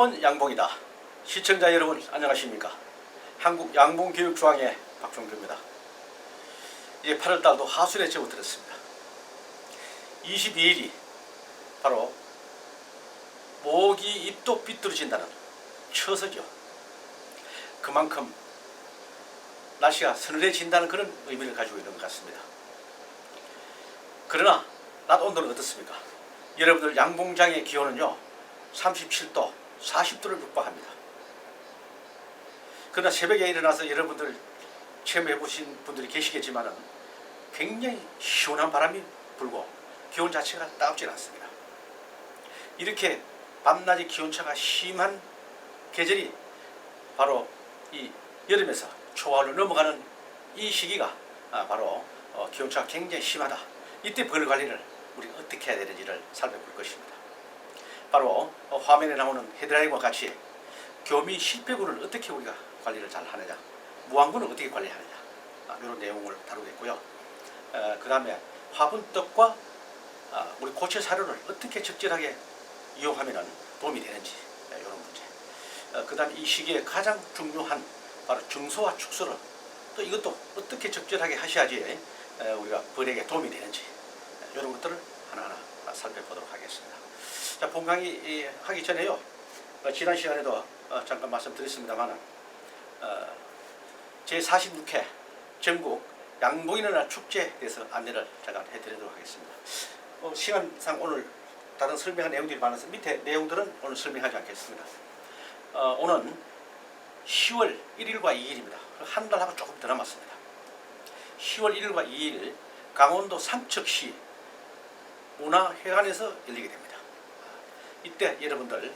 봄은 양봉이다. 시청자 여러분 안녕하십니까. 한국양봉교육중앙회 박종규입니다. 이제 8월달도 하순에 접어들었습니다. 22일이 바로 모기 잎도 삐뚤어진다는 처서죠. 그만큼 날씨가 서늘해진다는 그런 의미를 가지고 있는 것 같습니다. 그러나 낮 온도는 어떻습니까? 여러분들 양봉장의 기온은요 37도, 40도를 육박합니다. 그러나 새벽에 일어나서 여러분들 체험해 보신 분들이 계시겠지만 굉장히 시원한 바람이 불고 기온 자체가 따갑지 않습니다. 이렇게 밤낮의 기온차가 심한 계절이 바로 이 여름에서 초하로 넘어가는 이 시기가 바로 기온차가 굉장히 심하다. 이때 벌 관리를 우리가 어떻게 해야 되는지를 살펴볼 것입니다. 바로 화면에 나오는 헤드라인과 같이 교미 실배구를 어떻게 우리가 관리를 잘 하느냐, 무항구는 어떻게 관리하느냐, 이런 내용을 다루겠고요. 그 다음에 화분떡과 우리 고체 사료를 어떻게 적절하게 이용하면 도움이 되는지, 이런 문제. 그 다음에 이 시기에 가장 중요한 바로 증소와 축소를 또 이것도 어떻게 적절하게 하셔야지 우리가 벌에게 도움이 되는지, 이런 것들을 하나하나 살펴보도록 하겠습니다. 자, 본 강의 하기 전에요. 지난 시간에도 잠깐 말씀드렸습니다만 제46회 전국 양봉이는 날 축제에 대해서 안내를 잠깐 해드리도록 하겠습니다. 시간상 오늘 다른 설명한 내용들이 많아서 밑에 내용들은 오늘 설명하지 않겠습니다. 오는 10월 1일과 2일입니다. 한 달하고 조금 더 남았습니다. 10월 1일과 2일 강원도 삼척시 문화회관에서 열리게 됩니다. 이때 여러분들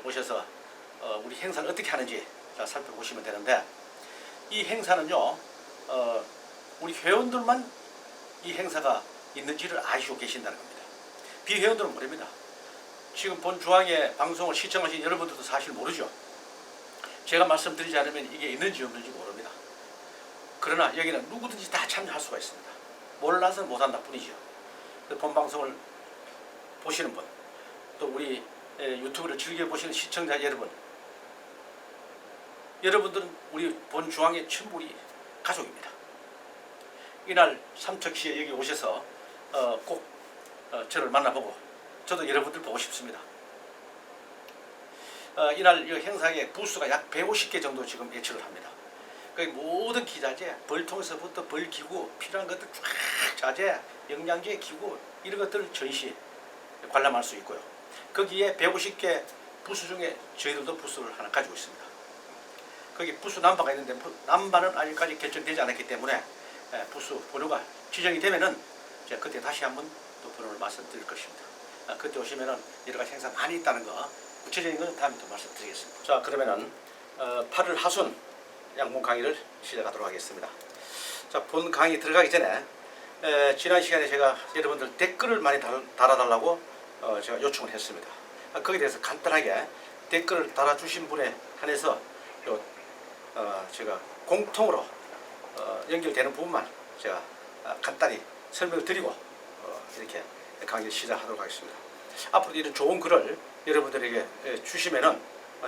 오셔서 우리 행사를 어떻게 하는지 살펴보시면 되는데, 이 행사는요 우리 회원들만 이 행사가 있는지를 아시고 계신다는 겁니다. 비회원들은 모릅니다. 지금 본 중앙의 방송을 시청하신 여러분들도 사실 모르죠. 제가 말씀드리지 않으면 이게 있는지 없는지 모릅니다. 그러나 여기는 누구든지 다 참여할 수가 있습니다. 몰라서 못한다 뿐이죠. 본 방송을 보시는 분, 또 우리 유튜브를 즐겨보시는 시청자 여러분, 여러분들은 우리 본 중앙의 전부 가족입니다. 이날 삼척시에 여기 오셔서 꼭 저를 만나보고 저도 여러분들 보고 싶습니다. 이날 이 행사의 부스가 약 150개 정도 지금 예측을 합니다. 그 모든 기자재, 벌통에서부터 벌기구, 필요한 것들 쫙 자재, 영양제 기구 이런 것들을 전시 관람할 수 있고요. 거기에 150개 부스 중에 저희들도 부스를 하나 가지고 있습니다. 거기 부스 남바가 있는데 남바는 아직까지 결정되지 않았기 때문에 부스 번호가 지정이 되면은 제가 그때 다시 한번 또 번호를 말씀드릴 것입니다. 그때 오시면은 여러 가지 행사 많이 있다는 거, 구체적인 건 다음에 또 말씀드리겠습니다. 자, 그러면은 8월 하순 양봉 강의를 시작하도록 하겠습니다. 자, 본 강의 들어가기 전에 지난 시간에 제가 여러분들 댓글을 많이 달아달라고 제가 요청을 했습니다. 거기에 대해서 간단하게 댓글을 달아주신 분에 한해서 제가 공통으로 연결되는 부분만 제가 간단히 설명을 드리고 이렇게 강의를 시작하도록 하겠습니다. 앞으로 이런 좋은 글을 여러분들에게 주시면은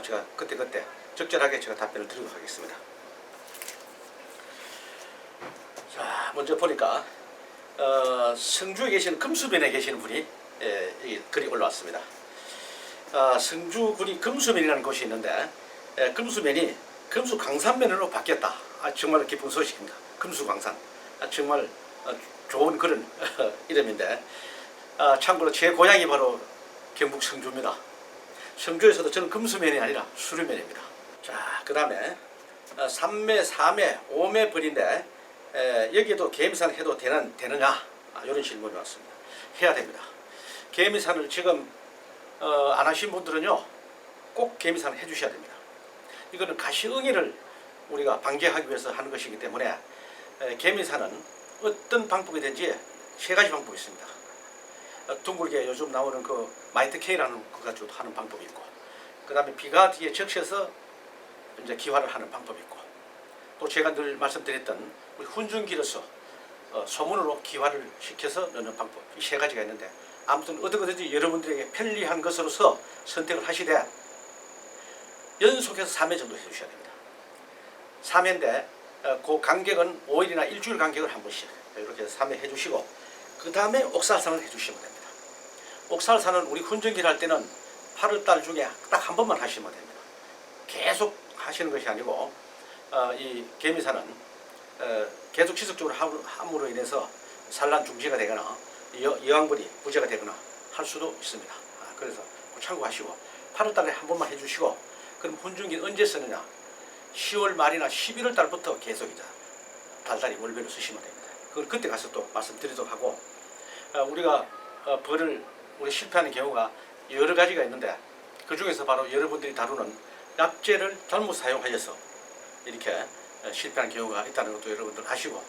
제가 그때 적절하게 제가 답변을 드리도록 하겠습니다. 자, 먼저 보니까 성주에 계시는 금수면에 계시는 분이 이 글이 올라왔습니다. 성주군이 금수면이라는 곳이 있는데 금수면이 금수강산면으로 바뀌었다. 정말 기쁜 소식입니다. 금수강산, 정말 좋은 그런 이름인데, 참고로 제 고향이 바로 경북 성주입니다. 성주에서도 저는 금수면이 아니라 수류면입니다. 자, 그 다음에 3매, 4매, 5매 벌인데 여기에도 개미산을 해도 되느냐, 이런 질문이 왔습니다. 해야 됩니다. 개미산을 지금 안 하신 분들은요 꼭 개미산을 해주셔야 됩니다. 이거는 가시응해를 우리가 방지하기 위해서 하는 것이기 때문에 개미산은 어떤 방법이든지 세 가지 방법이 있습니다. 둥글게 요즘 나오는 그 마이트 K라는 거 가지고 하는 방법이 있고, 그 다음에 비가 뒤에 적셔서 이제 기화를 하는 방법이 있고, 또 제가 늘 말씀드렸던 우리 훈증기로서 소문으로 기화를 시켜서 넣는 방법, 이 세 가지가 있는데, 아무튼 어떻게든지 여러분들에게 편리한 것으로서 선택을 하시되 연속해서 3회 정도 해주셔야 됩니다. 3회인데 그 간격은 5일이나 일주일 간격을 한 번씩 이렇게 3회 해주시고 그 다음에 옥살산을 해주시면 됩니다. 옥살산은 우리 훈증기를 할 때는 8월달 중에 딱 한 번만 하시면 됩니다. 계속 하시는 것이 아니고 이 개미산은 계속 지속적으로 함으로 인해서 산란 중지가 되거나 여왕벌이 부재가 되거나 할 수도 있습니다. 그래서 참고하시고 8월달에 한 번만 해주시고 그럼 훈증기는 언제 쓰느냐 10월 말이나 11월 달부터 계속 이제 달달이 월별로 쓰시면 됩니다. 그걸 그때 가서 또 말씀드리도록 하고 우리가 벌을 우리 실패하는 경우가 여러 가지가 있는데 그 중에서 바로 여러분들이 다루는 약재를 잘못 사용하셔서 이렇게 실패하는 경우가 있다는 것도 여러분들 아시고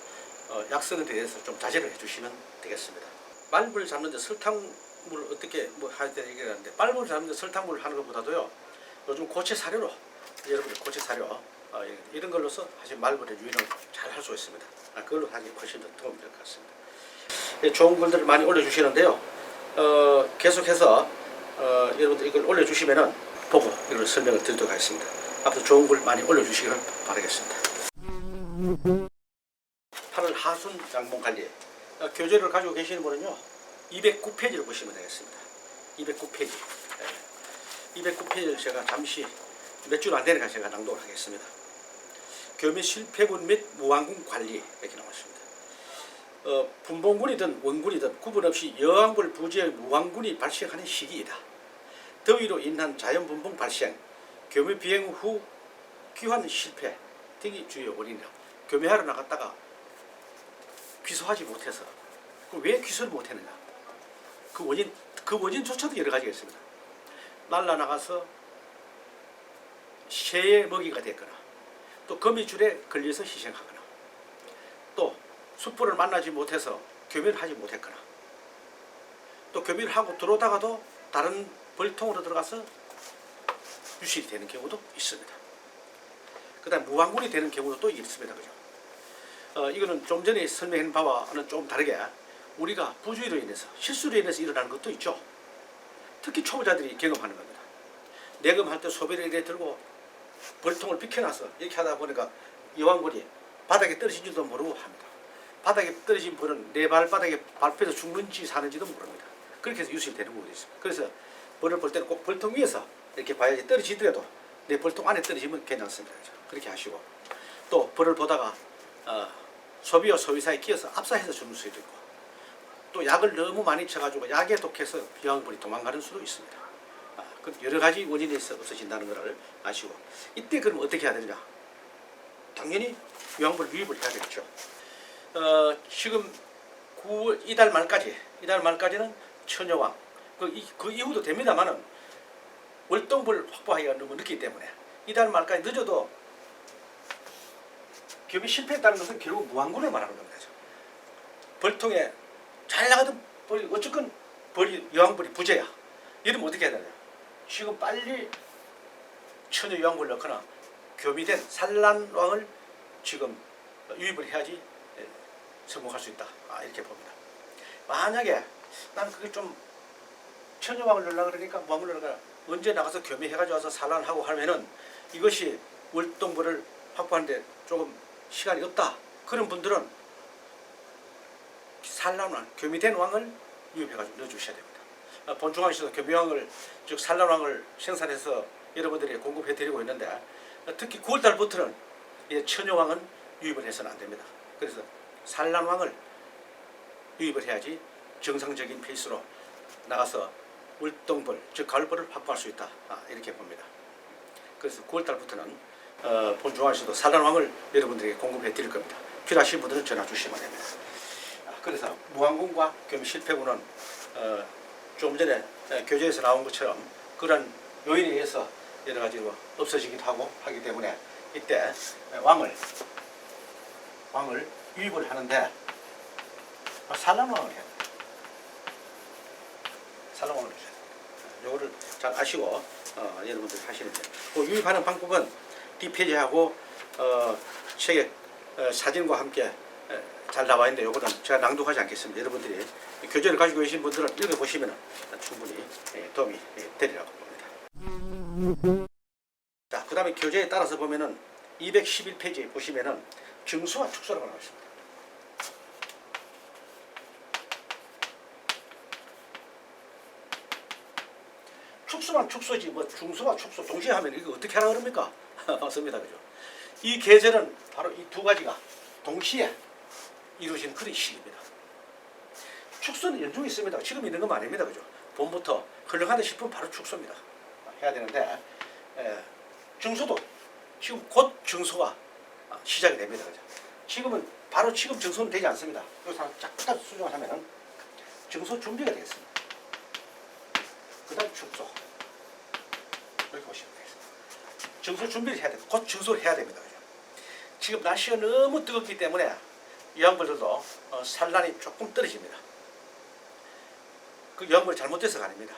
약 쓰는 데 대해서 좀 자제를 해주시면 되겠습니다. 빨벌 잡는데 설탕물을 어떻게 할 때 얘기하는데 빨벌 잡는데 설탕물을 하는 것보다도요 요즘 고체 사료로 여러분들 고체 사료 이런 걸로서 사실 말벌의 유인을 잘 할 수 있습니다. 그걸로 하기 훨씬 더 도움이 될 것 같습니다. 좋은 글들을 많이 올려주시는데요. 계속해서 여러분들 이걸 올려주시면은 보고 이걸 설명을 드리도록 하겠습니다. 앞으로 좋은 글 많이 올려주시기를 바라겠습니다. 8월 하순 양봉 관리 교재를 가지고 계시는 분은요 209페이지를 보시면 되겠습니다. 209페이지 209페이지를 제가 잠시 몇 줄 안 되니까 제가 낭독을 하겠습니다. 교미 실패군 및 무왕군 관리 이렇게 나왔습니다. 분봉군이든 원군이든 구분 없이 여왕벌 부재의 무왕군이 발생하는 시기이다. 더위로 인한 자연분봉 발생, 교미 비행 후 귀환 실패 등이 주요 원인이다. 교미하러 나갔다가 귀소하지 못해서 왜 귀소를 못했느냐? 그 원인조차도 여러 가지가 있습니다. 날라나가서 새의 먹이가 됐거나 또 거미줄에 걸려서 희생하거나 또 숯불을 만나지 못해서 교미를 하지 못했거나 또 교미를 하고 들어오다가도 다른 벌통으로 들어가서 유실이 되는 경우도 있습니다. 그 다음 무왕군이 되는 경우도 또 있습니다. 그죠? 이거는 좀 전에 설명한 바와는 조금 다르게 우리가 부주의로 인해서 실수로 인해서 일어나는 것도 있죠. 특히 초보자들이 경험하는 겁니다. 내금할 때 소비를 이렇게 들고 벌통을 비켜놔서 이렇게 하다 보니까 여왕벌이 바닥에 떨어진 줄도 모르고 합니다. 바닥에 떨어진 벌은 내 발바닥에 밟혀서 죽는지 사는지도 모릅니다. 그렇게 해서 유실이 되는 부분이 있습니다. 그래서 벌을 볼 때는 꼭 벌통 위에서 이렇게 봐야지 떨어지더라도 내 벌통 안에 떨어지면 괜찮습니다. 그렇게 하시고 또 벌을 보다가 소비와 소비 사이에 끼어서 압사해서 죽는 수도 있고 또 약을 너무 많이 쳐가지고 약에 독해서 여왕벌이 도망가는 수도 있습니다. 여러 가지 원인이 있어 없어진다는 것을 아시고 이때 그럼 어떻게 해야 되느냐? 당연히 여왕벌 유입을 해야 되겠죠. 지금 이달 말까지는 처녀왕 그 이후도 됩니다만은 월동벌 확보하기가 너무 늦기 때문에 이달 말까지 늦어도 교미 실패했다는 것은 결국 무왕군을 말하는 겁니다. 벌통에 잘 나가던 벌이 어쨌건 여왕벌이 부재야. 이러면 어떻게 해야 되냐? 지금 빨리 처녀 여왕벌 넣거나 교미된 산란왕을 지금 유입을 해야지 성공할 수 있다. 이렇게 봅니다. 만약에 난 그게 좀 처녀왕을 넣으려고 그러니까 무왕을 넣으려고 언제 나가서 교미해가지고 와서 산란하고 하면은 이것이 월동벌을 확보하는데 조금 시간이 없다. 그런 분들은 산란왕, 교미된 왕을 유입해가지고 넣어주셔야 됩니다. 본중앙에서도 교미왕을 즉 산란왕을 생산해서 여러분들이 공급해드리고 있는데 특히 9월달부터는 처녀왕은 유입을 해서는 안 됩니다. 그래서 산란왕을 유입을 해야지 정상적인 페이스로 나가서 월동벌 즉 가을벌을 확보할 수 있다. 이렇게 봅니다. 그래서 9월달부터는 본중앙에서도 산란왕을 여러분들에게 공급해 드릴 겁니다. 필요하신 분들은 전화 주시면 됩니다. 그래서 무왕군과 교미 실패군은 좀 전에 교재에서 나온 것처럼 그런 요인에 의해서 여러 가지로 없어지기도 하고 하기 때문에 이때 왕을 유입을 하는데 산란왕을 해야 돼요. 산란왕을 해야 돼요. 요거를 잘 아시고 여러분들이 하시는데 그 유입하는 방법은 뒷페이지하고 책에 사진과 함께 잘 나와 있는데 요거는 제가 낭독하지 않겠습니다. 여러분들이 교재를 가지고 계신 분들은 읽어보시면 충분히 도움이 되리라고 봅니다. 자, 자, 그 다음에 교재에 따라서 보면은 211페이지에 보시면은 증수와 축소라고 나와 있습니다. 축소만 축소지 뭐 중소와 축소 동시에 하면 이거 어떻게 하라 그럽니까? 맞습니다. 그죠? 이 계절은 바로 이 두 가지가 동시에 이루어지는 그런 시기입니다. 축소는 연중이 있습니다. 지금 있는 건 아닙니다. 그죠? 봄부터 흘러가다 싶으면 바로 축소입니다. 해야 되는데 증소도 지금 곧 증소가 시작이 됩니다. 그죠? 지금은 바로 지금 증소는 되지 않습니다. 여기서 쫙 수정을 하면은 증소 준비가 되겠습니다. 그 다음 축소 이렇게 보시면 되겠습니다. 증소 준비를 해야 됩니다. 곧 증소를 해야 됩니다. 그죠? 지금 날씨가 너무 뜨겁기 때문에 유황벌들도 산란이 조금 떨어집니다. 그 유황벌이 잘못돼서가 아닙니다.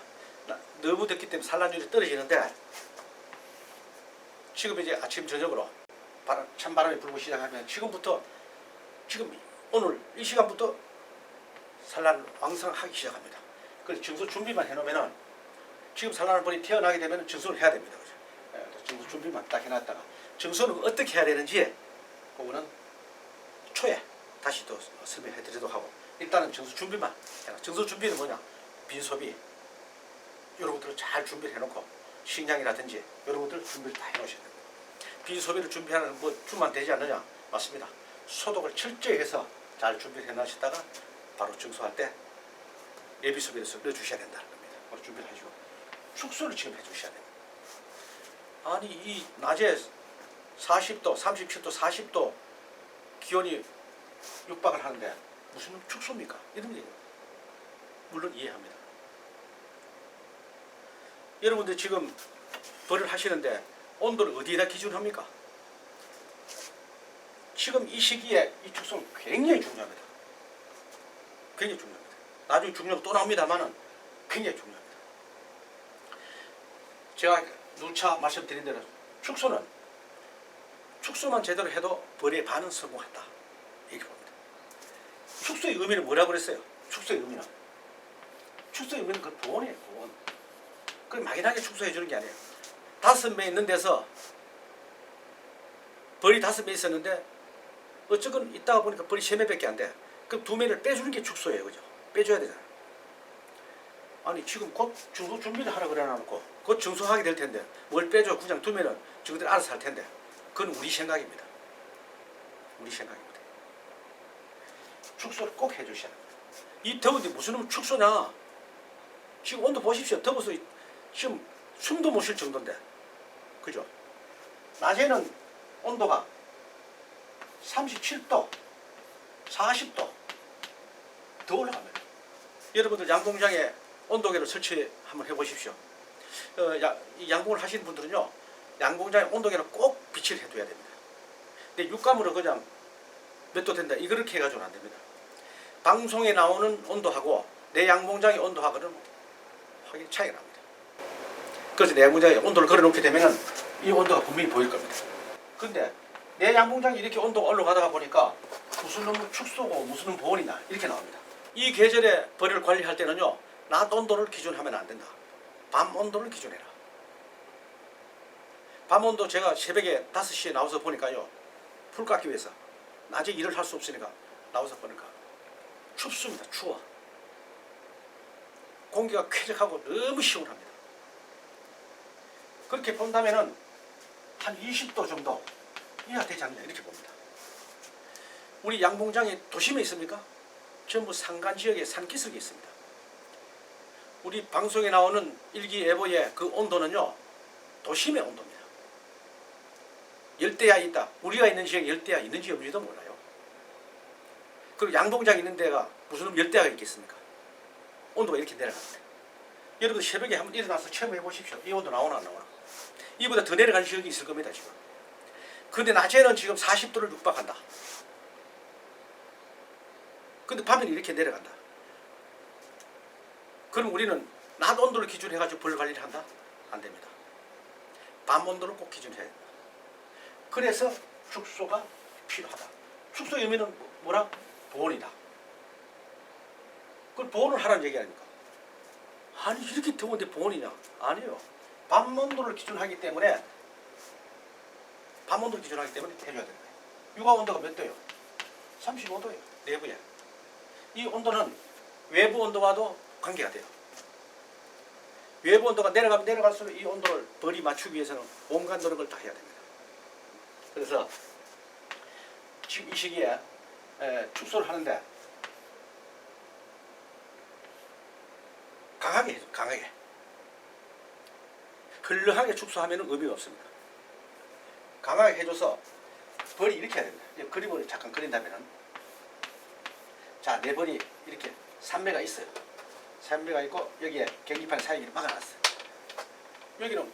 너무 덥기 때문에 산란율이 떨어지는데 지금 이제 아침 저녁으로 찬바람이 불고 시작하면 지금부터 지금 오늘 이 시간부터 산란 왕성하기 시작합니다. 그래서 증소 준비만 해놓으면은 지금 산란벌이 태어나게 되면 증소를 해야 됩니다. 그죠? 증소 준비만 딱 해놨다가 증소는 어떻게 해야 되는지 그거는 초에 다시 또 설명해 드리도록 하고 일단은 증소 준비만 해라. 증소 준비는 뭐냐? 빈소비 이런 것들을 잘 준비를 해놓고 식량이라든지 이런 것들 준비를 다 해놓으셔야 됩니다. 빈소비를 준비하는 뭐 주만 되지 않느냐? 맞습니다. 소독을 철저히 해서 잘 준비를 해놓으셨다가 바로 증소할 때 예비소비를 넣어주셔야 된다는 겁니다. 그걸 준비를 해주고 축소를 지금 해주셔야 됩니다. 아니 이 낮에 40도, 37도, 40도 기온이 육박을 하는데 무슨 축소입니까? 이런 얘기 물론 이해합니다. 여러분들 지금 벌을 하시는데 온도를 어디에다 기준합니까? 지금 이 시기에 이 축소는 굉장히 중요합니다. 굉장히 중요합니다. 나중에 중요하고 또 나옵니다만은 굉장히 중요합니다. 제가 누차 말씀드린 대로 축소만 제대로 해도 벌의 반은 성공했다. 이렇게 봅니다. 축소의 의미는 뭐라고 그랬어요? 축소의 의미는 그 보온이에요. 보온. 그 막연하게 축소해 주는 게 아니에요. 5매 있는 데서 벌이 5매 있었는데 어쨌건 있다가 보니까 벌이 3매밖에 안 돼. 그럼 2매를 빼주는 게 축소예요. 그죠? 빼줘야 되잖아요. 아니 지금 곧 증소 준비를 하라 그래 놔놓고 곧 증소하게 될 텐데 뭘 빼줘 그냥 두면은 저것들 알아서 할 텐데 그건 우리 생각입니다. 우리 생각입니다. 축소를 꼭 해주셔야 합니다. 이 더운데 무슨 축소냐? 지금 온도 보십시오. 더워서 지금 숨도 못 쉴 정도인데 그죠? 낮에는 온도가 37도 40도 더 올라갑니다. 여러분들 양봉장에 온도계를 설치 한번 해보십시오. 이 양봉을 하시는 분들은요 양봉장에 온도계를 꼭 비치를 해둬야 됩니다. 근데 육감으로 그냥 몇 도 된다 이렇게 해가지고는 안 됩니다. 방송에 나오는 온도하고 내 양봉장의 온도하고는 확연히 차이가 납니다. 그래서 내 양봉장에 온도를 걸어놓게 되면 이 온도가 분명히 보일 겁니다. 근데 내 양봉장이 이렇게 온도가 올라가다가 보니까 무슨 놈은 축소고 무슨 놈은 보온이냐 이렇게 나옵니다. 이 계절에 벌을 관리할 때는요 낮 온도를 기준하면 안 된다. 밤 온도를 기준해라. 밤 온도 제가 새벽에 5시에 나와서 보니까요 풀 깎기 위해서 낮에 일을 할 수 없으니까 나와서 보니까 춥습니다. 추워. 공기가 쾌적하고 너무 시원합니다. 그렇게 본다면은 한 20도 정도 이하 되지 않느냐 이렇게 봅니다. 우리 양봉장이 도심에 있습니까? 전부 산간 지역에 산기슭에 있습니다. 우리 방송에 나오는 일기예보의 그 온도는요 도심의 온도입니다. 열대야 있다. 우리가 있는 지역에 열대야 있는지 없는지도 몰라요. 그리고 양봉장 있는 데가 무슨 열대야가 있겠습니까? 온도가 이렇게 내려갑니다. 여러분 새벽에 한번 일어나서 체험해 보십시오. 이 온도 나오나 안 나오나. 이보다 더 내려가는 지역이 있을 겁니다. 지금. 근데 낮에는 지금 40도를 육박한다. 근데 밤에는 이렇게 내려간다. 그럼 우리는 낮 온도를 기준해가지고 벌 관리를 한다? 안 됩니다. 밤 온도를 꼭 기준해야 됩니다. 그래서 축소가 필요하다. 축소의 의미는 뭐라? 보온이다. 그걸 보온을 하라는 얘기 아닙니까? 아니 이렇게 더운데 보온이냐? 아니요. 밤 온도를 기준하기 때문에 밤 온도를 기준하기 때문에 해줘야 되는 거예요. 육아 온도가 몇 도예요? 35도예요. 내부에. 이 온도는 외부 온도와도 관계가 돼요. 외부 온도가 내려가면 내려갈수록 이 온도를 벌이 맞추기 위해서는 온갖 노력을 다 해야 됩니다. 그래서 지금 이 시기에 축소를 하는데 강하게 해줘. 강하게. 흘렁하게 축소하면 의미가 없습니다. 강하게 해줘서 벌이 이렇게 해야 됩니다. 그림을 잠깐 그린다면은, 자, 내 벌이 이렇게 산매가 있어요. 산매가 있고 여기에 계기판 사이를 막아놨어요. 여기는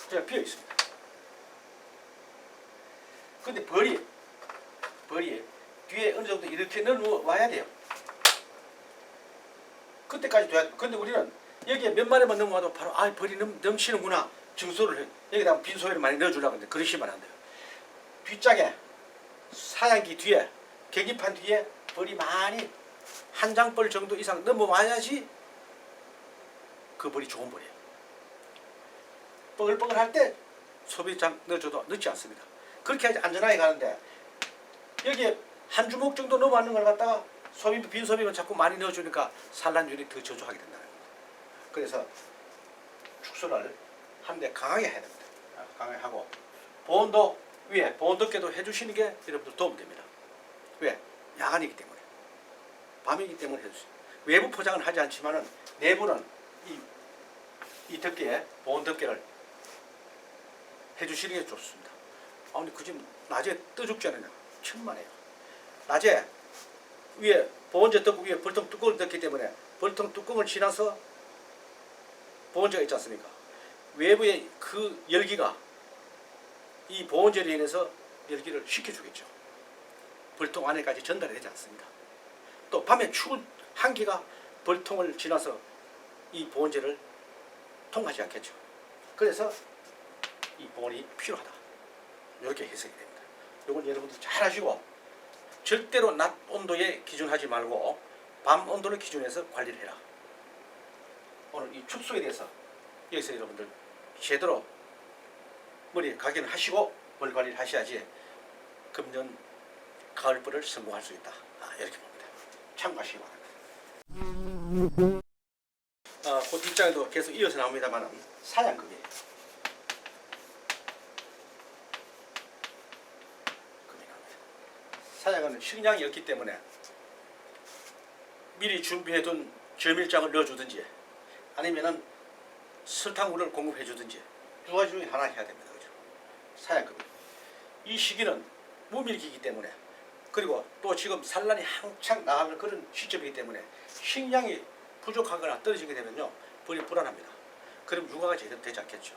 그냥 비어 있습니다. 근데 벌이 뒤에 어느 정도 이렇게 넘어와야 돼요. 그때까지 돼야 돼. 근데 우리는 여기에 몇 마리만 넘어와도 바로 벌이 넘치는구나 증소를 해. 여기다 빈소리를 많이 넣어주려고 하는데 그러시면 안 돼요. 뒷장에 사양기 뒤에 계기판 뒤에 벌이 많이 한 장벌 정도 이상 넘어와야지 그 벌이 좋은 벌이에요. 뻐글뻐글할 때 소비장 넣어줘도 늦지 않습니다. 그렇게 해야지 안전하게 가는데 여기에 한 주먹 정도 넘어가는 걸 갖다가 빈소비만 자꾸 많이 넣어주니까 산란율이 더 저조하게 된다는 겁니다. 그래서 축소를 하는데 강하게 해야 됩니다. 강하게 하고 보온도 위에 보온덮개도 해주시는 게 여러분들 도움 됩니다. 왜? 야간이기 때문에, 밤이기 때문에 해주세요. 외부 포장은 하지 않지만은 내부는 이 덮개에 보온덮개를 해주시는 게 좋습니다. 아니 그 집 낮에 떠 죽지 않느냐? 천만에요. 낮에 위에 보온재 덮고 위에 벌통 뚜껑을 덮기 때문에 벌통 뚜껑을 지나서 보온재가 있지 않습니까? 외부의 그 열기가 이 보온재로 인해서 열기를 식혀주겠죠. 벌통 안에까지 전달이 되지 않습니다. 또 밤에 추운 한기가 벌통을 지나서 이 보온재를 통하지 않겠죠. 그래서 이 보온이 필요하다. 이렇게 해석이 됩니다. 이걸 여러분들 잘 하시고 절대로 낮 온도에 기준하지 말고 밤 온도를 기준해서 관리를 해라. 오늘 이 축소에 대해서 여기서 여러분들 제대로 머리에 각인을 하시고 벌 관리를 하셔야지 금년 가을벌을 성공할 수 있다. 이렇게 봅니다. 참고하시기 바랍니다. 그 뒷장에도 계속 이어서 나옵니다만 사양금이에요. 금이 나옵니다. 사양은 식량이 없기 때문에 미리 준비해둔 저밀장을 넣어주든지 아니면은 설탕물을 공급해주든지 두 가지 중에 하나 해야 됩니다. 그죠? 사양금. 이 시기는 무밀기이기 때문에 그리고 또 지금 산란이 한창 나가는 그런 시점이기 때문에 식량이 부족하거나 떨어지게 되면요 벌이 불안합니다. 그럼 육아가 제대로 되지 않겠죠.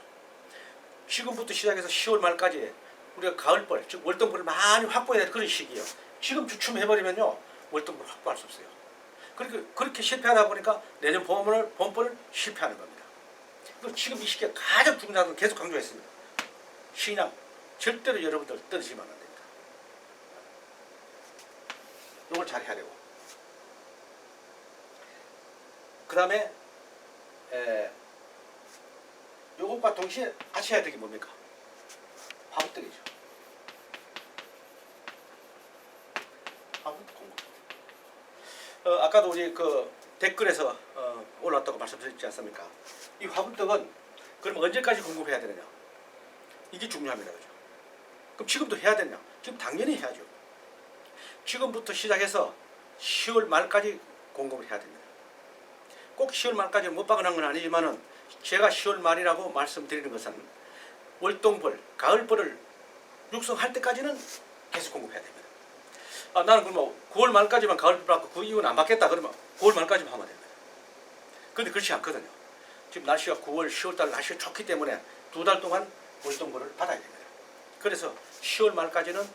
지금부터 시작해서 10월 말까지 우리가 가을벌, 즉 월동벌을 많이 확보해야 될 그런 시기예요. 지금 주춤해버리면요 월동벌을 확보할 수 없어요. 그렇게 실패하다 보니까 내년 봄벌을 실패하는 겁니다. 그리고 지금 이 시기에 가장 중요한 건 계속 강조했습니다. 식량 절대로 여러분들 떨어지면 안 됩니다. 이걸 잘 해야 되고 그 다음에 요것과 동시에 같이 해야 되는 게 뭡니까? 화분떡이죠. 화분떡 공급. 아까도 우리 그 댓글에서 올라왔다고 말씀드렸지 않습니까? 이 화분떡은 그럼 언제까지 공급해야 되느냐? 이게 중요합니다. 그죠? 그럼 지금도 해야 되느냐? 지금 당연히 해야죠. 지금부터 시작해서 10월 말까지 공급을 해야 됩니다. 꼭 10월 말까지 못 박아놓은 건 아니지만은 제가 10월 말이라고 말씀드리는 것은 월동벌, 가을벌을 육성할 때까지는 계속 공급해야 됩니다. 나는 그러면 9월 말까지만 가을벌 받고 그 이후는 안 받겠다 그러면 9월 말까지만 하면 됩니다. 그런데 그렇지 않거든요. 지금 날씨가 9월, 10월 달 날씨가 좋기 때문에 2달 동안 월동벌을 받아야 됩니다. 그래서 10월 말까지는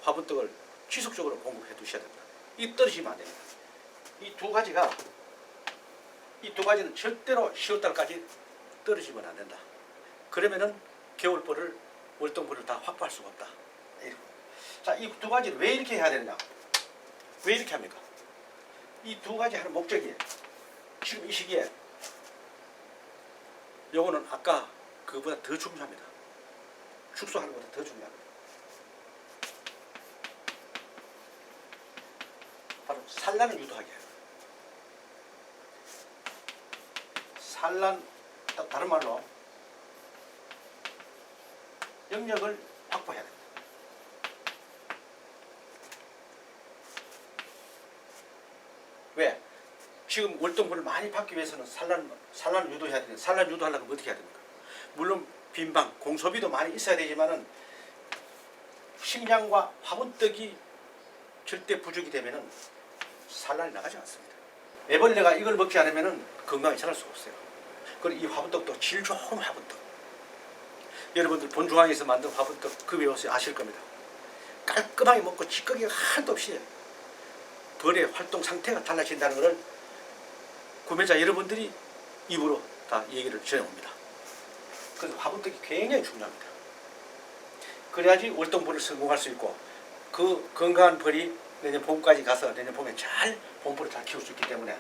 화분떡을 지속적으로 공급해 두셔야 됩니다. 이 떨어지면 안 됩니다. 이 두 가지는 절대로 10월 달까지 떨어지면 안 된다. 그러면은 겨울벌을 월동벌을 다 확보할 수가 없다. 자, 이 두 가지를 왜 이렇게 해야 되느냐? 왜 이렇게 합니까? 이 두 가지 하는 목적이 지금 이 시기에 요거는 아까 그보다 더 중요합니다. 축소하는 것보다 더 중요합니다. 바로 산란을 유도하게 해요. 산란, 다른 말로 영역을 확보해야 됩니다. 왜? 지금 월동분을 많이 받기 위해서는 산란을 유도해야 되는데, 산란 유도하려면 어떻게 해야 됩니까? 물론 빈방, 공소비도 많이 있어야 되지만은 식량과 화분떡이 절대 부족이 되면은 산란이 나가지 않습니다. 애벌레가 이걸 먹지 않으면은 건강에 자랄 수가 없어요. 그리고 이 화분떡도 질 좋은 화분떡. 여러분들 본중앙에서 만든 화분떡 그 외워서 아실 겁니다. 깔끔하게 먹고 찌꺼기가 하나도 없이 벌의 활동 상태가 달라진다는 것을 구매자 여러분들이 입으로 다 얘기를 전해옵니다. 그래서 화분떡이 굉장히 중요합니다. 그래야지 월동벌을 성공할 수 있고 그 건강한 벌이 내년 봄까지 가서 내년 봄에 잘 봄벌을 잘 키울 수 있기 때문에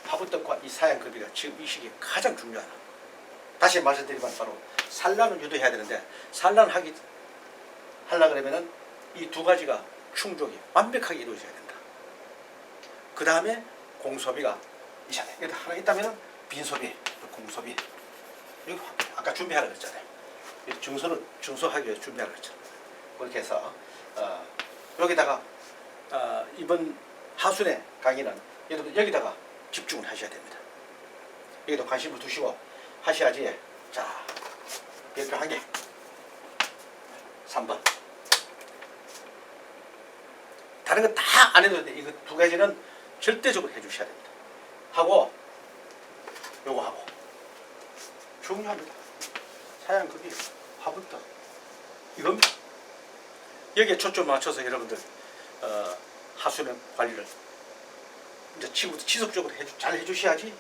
화분떡과 이 사양급이가 지금 이 시기에 가장 중요하다. 다시 말씀드리면 바로 산란을 유도해야 되는데 산란하기 하려 그러면은 이 두 가지가 충족이 완벽하게 이루어져야 된다. 그 다음에 공소비가 있어야 돼. 여기 하나 있다면 빈소비, 공소비. 여기 아까 준비하라고 했잖아요. 증소하기 위해 준비하라고 했잖아요. 그렇게 해서 여기다가 이번 하순의 강의는 여러분 여기다가 집중을 하셔야 됩니다. 여기도 관심을 두시고 하셔야지. 자, 별표 한 개. 3번. 다른 거 다 안 해도 돼. 이거 두 가지는 절대적으로 해주셔야 됩니다. 하고 요거 하고 중요합니다. 사양급이 화분떡 이겁니다. 여기에 초점 맞춰서 여러분들 하수는 관리를 이제 지금부터 지속적으로 잘 해주셔야지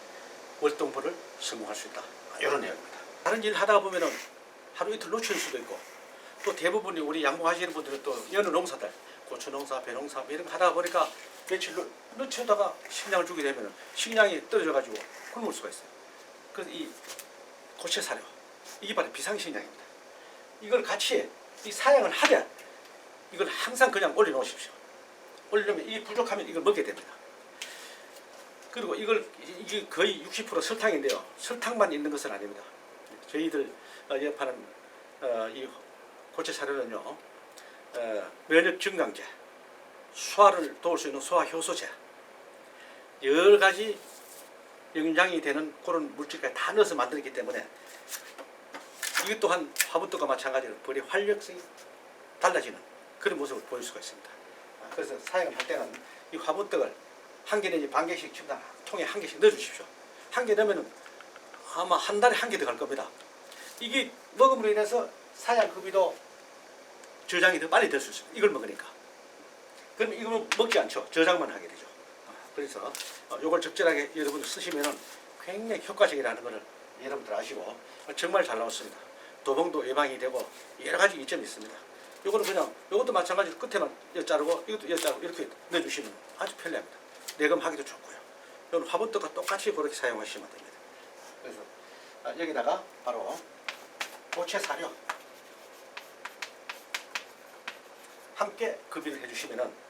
월동벌을 성공할 수 있다. 이런 내용입니다. 다른 일 하다 보면은 하루 이틀 놓칠 수도 있고 또 대부분이 우리 양봉하시는 분들은 또 여느 농사들 고추 농사, 배 농사 이런 거 하다 보니까 며칠 놓치다가 식량을 주게 되면 식량이 떨어져가지고 굶을 수가 있어요. 그래서 이 고체 사료 이게 바로 비상식량입니다. 이걸 같이 이 사양을 하되 이걸 항상 그냥 올려놓으십시오. 올리면 이게 부족하면 이걸 먹게 됩니다. 그리고 이게 거의 60% 설탕인데요. 설탕만 있는 것은 아닙니다. 저희들 연파는 이 고체 사료는요. 면역 증강제, 소화를 도울 수 있는 소화 효소제, 여러 가지 영양이 되는 그런 물질까지 다 넣어서 만들었기 때문에 이것 또한 화분떡과 마찬가지로 벌의 활력성이 달라지는 그런 모습을 보일 수가 있습니다. 그래서 사용을 할 때는 이 화분떡을 한 개 내지 반 개씩 통에 한 개씩 넣어주십시오. 한 개 넣으면 아마 한 달에 한 개 더 갈 겁니다. 이게 먹음으로 인해서 사양급이도 저장이 더 빨리 될 수 있습니다. 이걸 먹으니까. 그럼 이걸 먹지 않죠. 저장만 하게 되죠. 그래서 이걸 적절하게 여러분들 쓰시면 굉장히 효과적이라는 것을 여러분들 아시고 정말 잘 나왔습니다. 도봉도 예방이 되고 여러 가지 이점이 있습니다. 이거는 그냥 이것도 마찬가지로 끝에만 엿자르고 이것도 엿자르고 이렇게 넣어주시면 아주 편리합니다. 내검하기도 좋고요. 이건 화분떡과 똑같이 그렇게 사용하시면 됩니다. 그래서 여기다가 바로 고체 사료 함께 급여를 해주시면은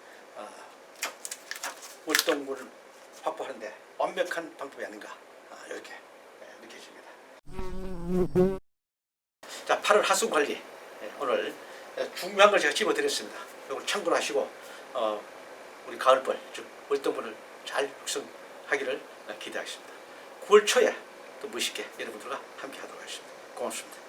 월동물을 확보하는데 완벽한 방법이 아닌가 이렇게 느껴집니다. 자, 8월 하순 관리 오늘 중요한 걸 제가 집어드렸습니다. 이걸 참고로 하시고 우리 가을벌 즉 월동물을 잘 육성하기를 기대하겠습니다. 9월 초에 또 멋있게 여러분들과 함께 하도록 하겠습니다. 고맙습니다.